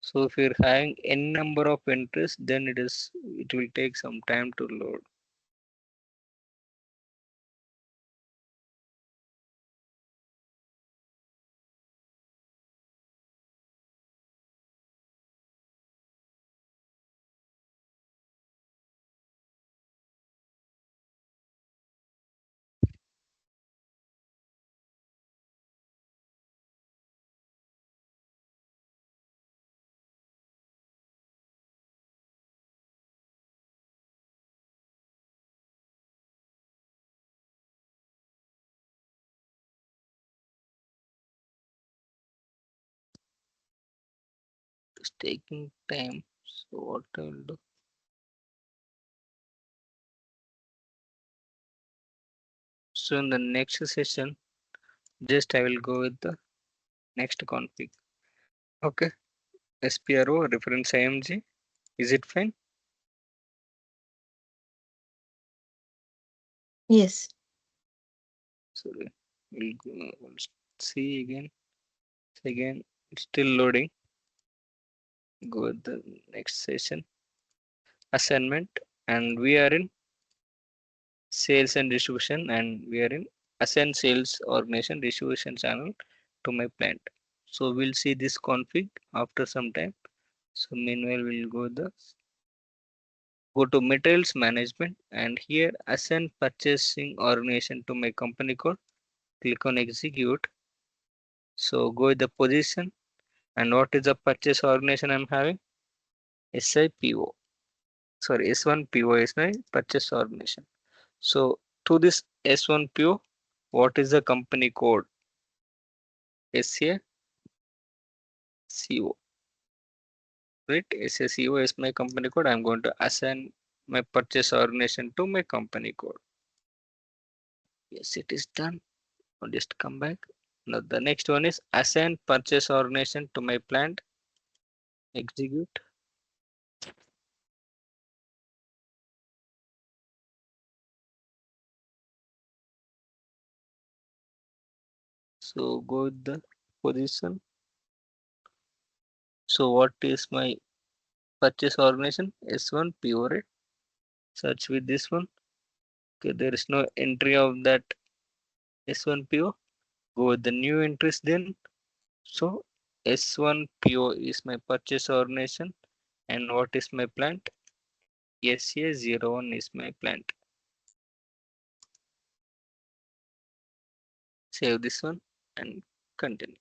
So if you're having n number of entries, then it will take some time to load. It's taking time. So what I will do? So in the next session, just I will go with the next config. Okay, SPRO reference IMG. Is it fine? Yes. So we'll see again. Again, it's still loading. Go with the next session. Assignment, and we are in sales and distribution, and we are in assign sales organization distribution channel to my plant. So we'll see this config after some time. So meanwhile, we'll go to materials management, and here assign purchasing organization to my company code. Click on execute. So go with the position, and what is the purchase organization I'm having? SIPO. Sorry, S1 PO is my purchase organization. So to this S1 PO, what is the company code? SACO, right? SACO is my company code. I'm going to assign my purchase organization to my company code. Yes, it is done. I'll just come back. Now the next one is assign purchase organization to my plant. Execute. So go with the position. So what is my purchase organization? S1 PO, right? Search with this one. Okay, there is no entry of that S1 PO. Go with the new entries then. So S1 PO is my purchase organization, and what is my plant? SA01 is my plant. Save this one and continue.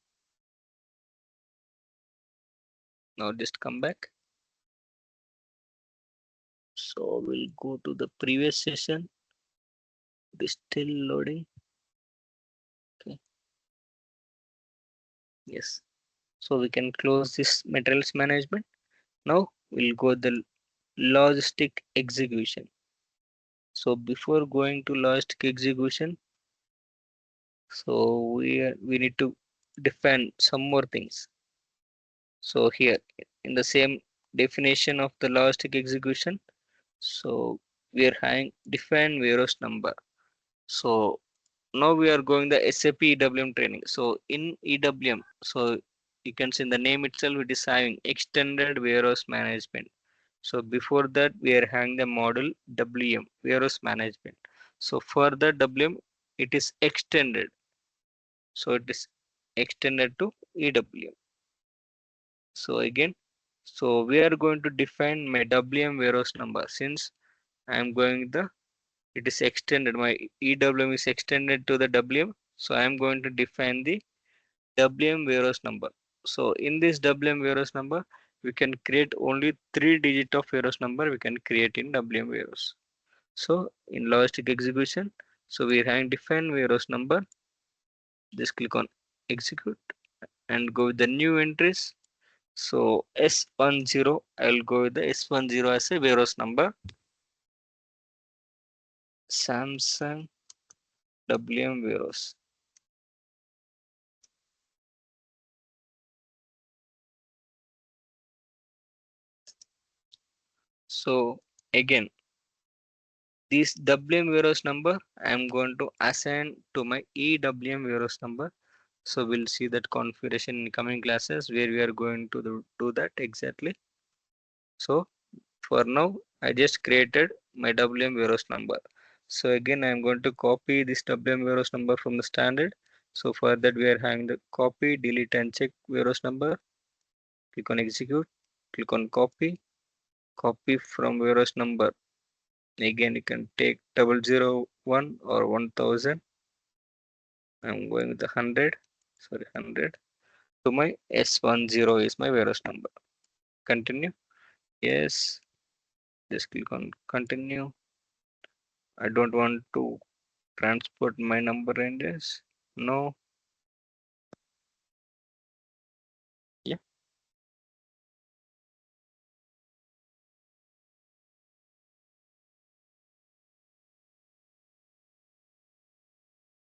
Now just come back. So we'll go to the previous session. It is still loading. Okay. Yes. So we can close this materials management. Now we'll go the logistic execution. So before going to logistic execution, so we need to define some more things. So here in the same definition of the logistic execution, so we are having define warehouse number. So now we are going the SAP EWM training. So in EWM, so you can see in the name itself it is having extended warehouse management. So before that we are having the model WM warehouse management. So for the WM it is extended. So it is extended to EWM. So again, so we are going to define my WM warehouse number since I am going the it is extended my EWM is extended to the WM. So I am going to define the WM warehouse number. So in this WM warehouse number, we can create only 3 digit of warehouse number we can create in WM warehouse. So in logistic execution, so we are having define warehouse number. Just click on execute and go with the new entries. So S10, I'll go with the S10 as a warehouse number. Samsung WM warehouse. So again, this WM warehouse number I am going to assign to my EWM warehouse number. So we'll see that configuration in coming classes where we are going to do that exactly. So for now, I just created my WM warehouse number. So again, I am going to copy this WM warehouse number from the standard. So for that, we are having the copy, delete, and check warehouse number. Click on execute. Click on copy. Copy from warehouse number. Again, you can take 001 or 1000. I'm going with the 100. Sorry, 100. To my S10 is my warehouse number. Continue. Yes. Just click on continue. I don't want to transport my number ranges. No. Yeah.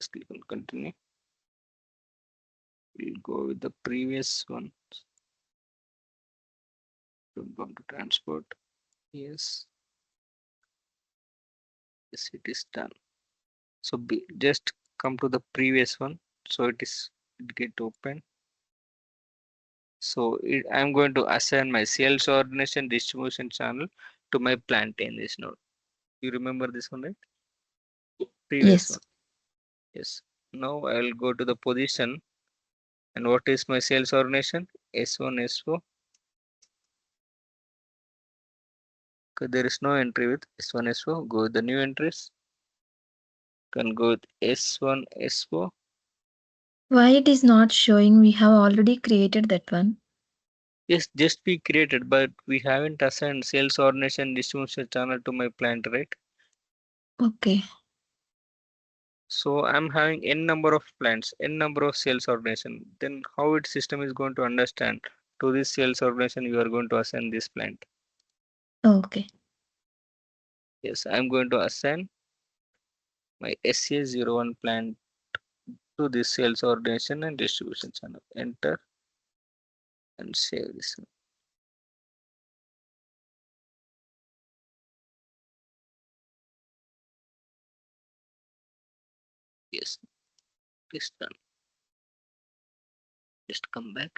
Just click on continue. We'll go with the previous one. Don't want to transport. Yes. Yes, it is done. So just come to the previous one. So it get open. So I'm going to assign my sales organization distribution channel to my plant in this node. You remember this one, right? Previous Yes. one. Yes. Now I'll go to the position. And what is my sales organization? S1, S4. Okay, there is no entry with S1, S4. Go with the new entries. Can go with S1, S4. Why it is not showing? We have already created that one. Yes, just be created, but we haven't assigned sales organization distribution channel to my plant, right? Okay. So I'm having n number of plants, n number of sales organization. Then how its system is going to understand to this sales organization you are going to assign this plant? Okay. Yes, I'm going to assign my SA01 plant to this sales organization and distribution channel. Enter and save this one. Yes, this done. Just come back.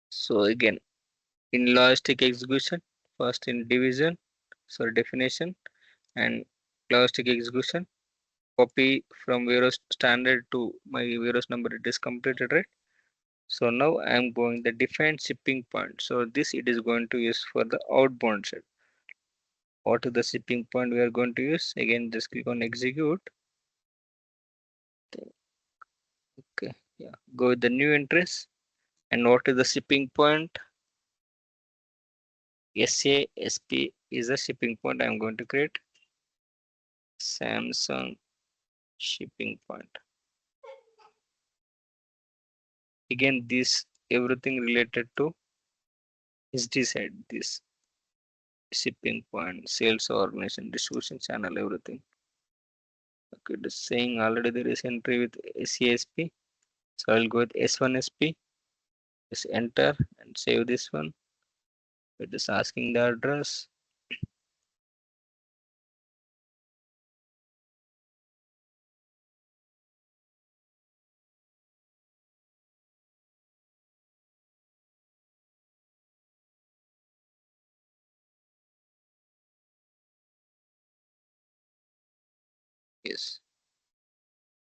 So again, in logistic execution, first in division, so definition and logistic execution, copy from warehouse standard to my warehouse number, it is completed, right? So now I am going the define shipping point. So this it is going to use for the outbound side. What is the shipping point we are going to use? Again, just click on execute. Okay, yeah, go with the new entries. And what is the shipping point? SASP is the shipping point I am going to create. Samsung shipping point. Again, this everything related to SD side, this shipping point, sales organization, distribution channel, everything. Okay, it is saying already there is entry with SASP. So I'll go with S1SP. Just enter and save this one. It is asking the address. Yes,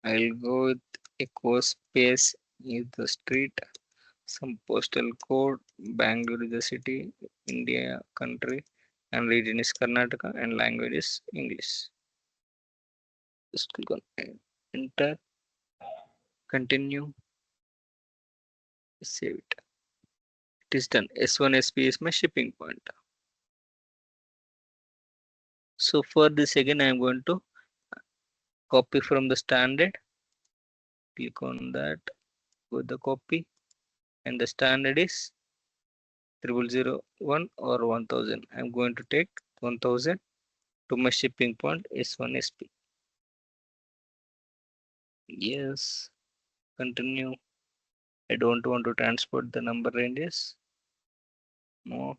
I'll go with echo space is the street, some postal code, Bangalore is the city, India country, and region is Karnataka, and language is English. Just click on enter, continue, save it. It is done. S1SP is my shipping point. So for this again, I am going to copy from the standard. Click on that with the copy, and the standard is 0001 or 1000. I'm going to take 1000 to my shipping point S1SP. Yes, continue. I don't want to transport the number ranges. No,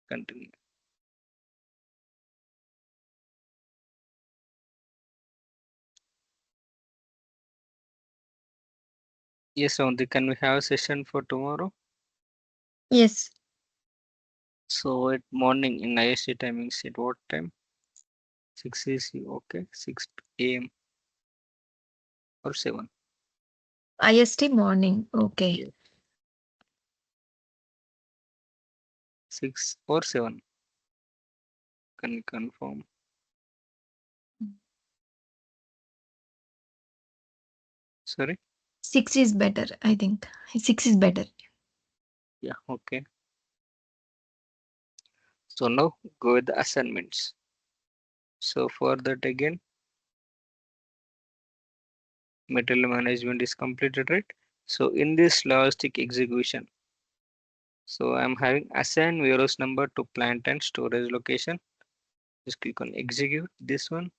continue. Yes, only can we have a session for tomorrow? Yes. So at morning in IST timings at what time? 6 AC, okay, 6 AM or 7. IST morning. Okay. Yeah, 6 or 7. Can you confirm? Sorry? 6 is better, I think. 6 is better. Yeah, okay. So now go with the assignments. So for that again, material management is completed, right? So in this logistic execution, so I'm having assign warehouse number to plant and storage location. Just click on execute this one.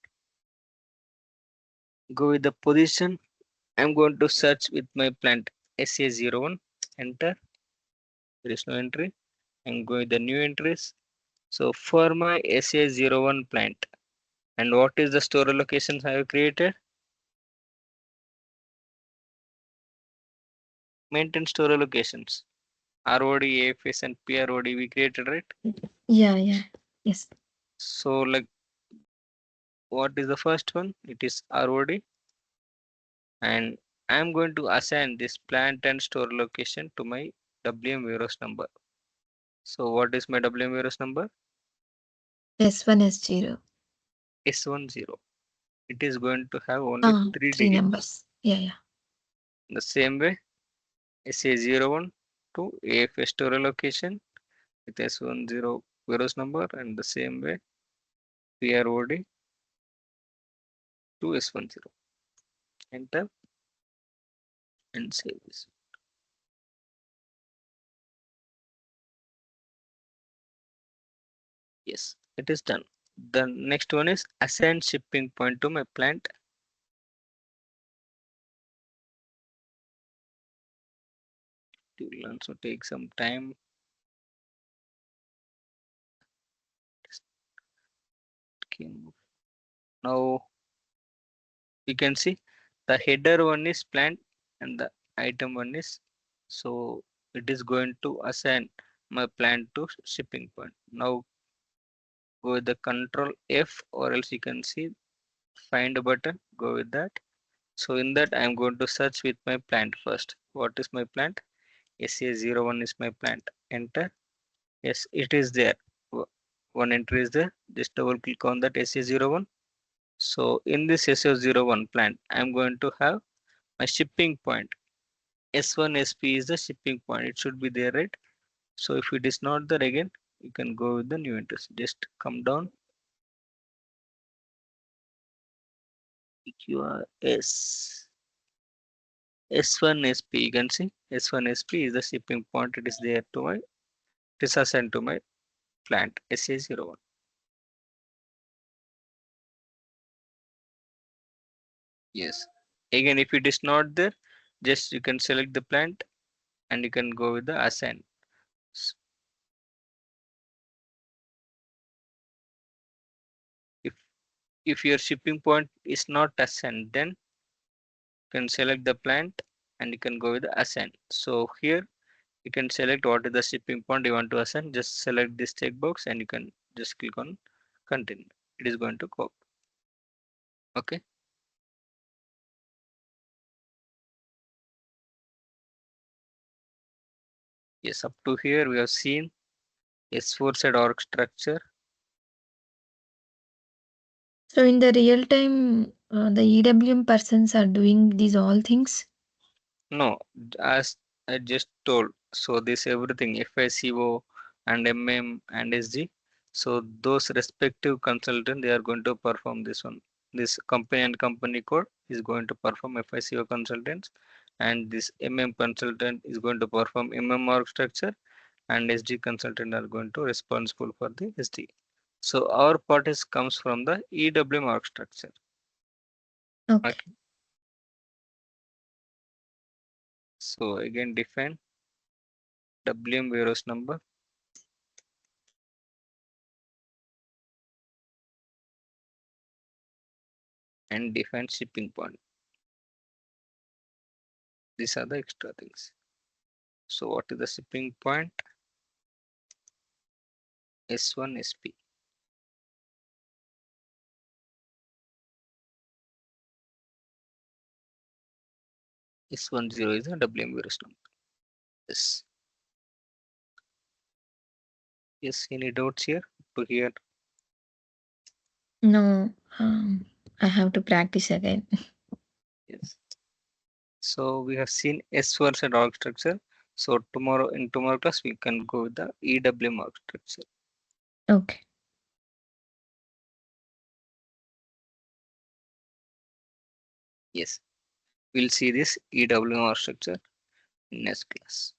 Go with the position. I'm going to search with my plant SA01. Enter. There is no entry. I'm going with the new entries. So for my SA01 plant, and what is the storage locations I have created? Maintain storage locations. ROD, AFS, and PROD we created, right? Yeah, yeah. Yes. So like what is the first one? It is ROD, and I'm going to assign this plant and store location to my WM warehouse number. So what is my WM warehouse number? S1, S0. S10. It is going to have only three 3 digits. numbers. Yeah, yeah. The same way, SA01 to AFS store location with S10 warehouse number, and the same way PROD to S10. Enter and save this. Yes, it is done. The next one is assign shipping point to my plant. It will also take some time. Okay. Now you can see the header one is plant and the item one is, so it is going to assign my plant to shipping point. Now go with the control F, or else you can see find a button, go with that. So in that I am going to search with my plant first. What is my plant? SA01 is my plant. Enter. Yes, it is there. One entry is there. Just double click on that SA01. So in this SA01 plant, I'm going to have my shipping point. S1SP is the shipping point. It should be there, right? So if it is not there again, you can go with the new entries. Just come down. EQRS S1 SP. You can see S1 SP is the shipping point. It is there to my, it is assigned to my plant SA01. Yes. Again, if it is not there, just you can select the plant and you can go with the assign. S- If your shipping point is not assigned, then you can select the plant and you can go with the assign. So here you can select what is the shipping point you want to assign. Just select this checkbox and you can just click on continue. It is going to go. Okay. Yes, up to here we have seen S4 side org structure. So in the real time, the EWM persons are doing these all things. No, as I just told, so this everything FICO and MM and SG. So those respective consultant they are going to perform this one. This company and company code is going to perform FICO consultants, and this MM consultant is going to perform MM org structure, and SG consultant are going to responsible for the SG. So our part is comes from the EWM org structure. Okay. Okay. So again define WM warehouse number and define shipping point. These are the extra things. So what is the shipping point? S1 SP. S10 is the WM warehouse number. Yes. Yes. Any doubts here? To here. No, I have to practice again. Yes. So we have seen S1 and org structure. So tomorrow in tomorrow class we can go with the EWM org structure. Okay. Yes. We'll see this EWM org structure in next class.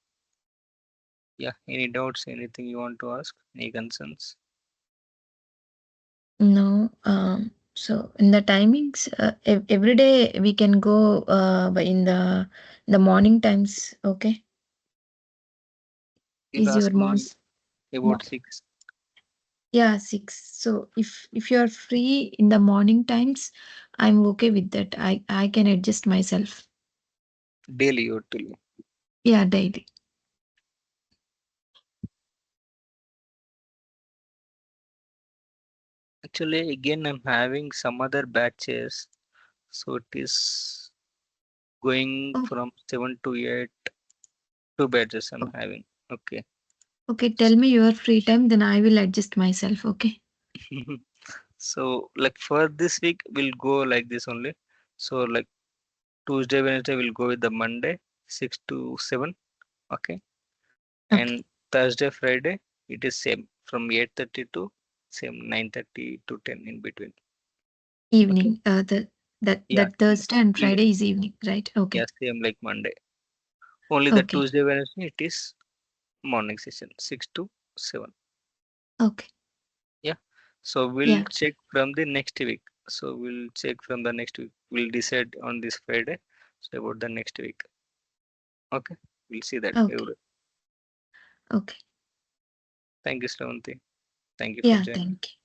Yeah. Any doubts? Anything you want to ask? Any concerns? No, so in the timings, every day we can go in the morning times. Okay, You'll is your ask me mo- about 6 yeah 6. So if you are free in the morning times, I'm okay with that. I can adjust myself. daily. You tell me. Yeah, daily. Actually, again, I'm having some other batches. So it is going Oh, from 7 to 8, two batches I'm o- having. Okay. okay. Tell me your free time, then I will adjust myself. Okay. So like for this week, we'll go like this only. So like Tuesday, Wednesday, we'll go with the Monday, 6 to 7. Okay. Okay. And Thursday, Friday, it is same from 8:30 to same 9:30 to 10 in between. Okay. Evening. That Yeah. Thursday and Evening. Friday is evening, right? Yeah, Okay. same like Monday. Only the Okay. Tuesday, Wednesday, it is morning session 6 to 7. Okay. Yeah. So we'll Yeah. check from the next week. So we'll check from the next week. We'll decide on this Friday. So about the next week. Okay. We'll see that. Okay. Okay. Thank you, Slavanti. Thank you for Yeah. joining. Thank you.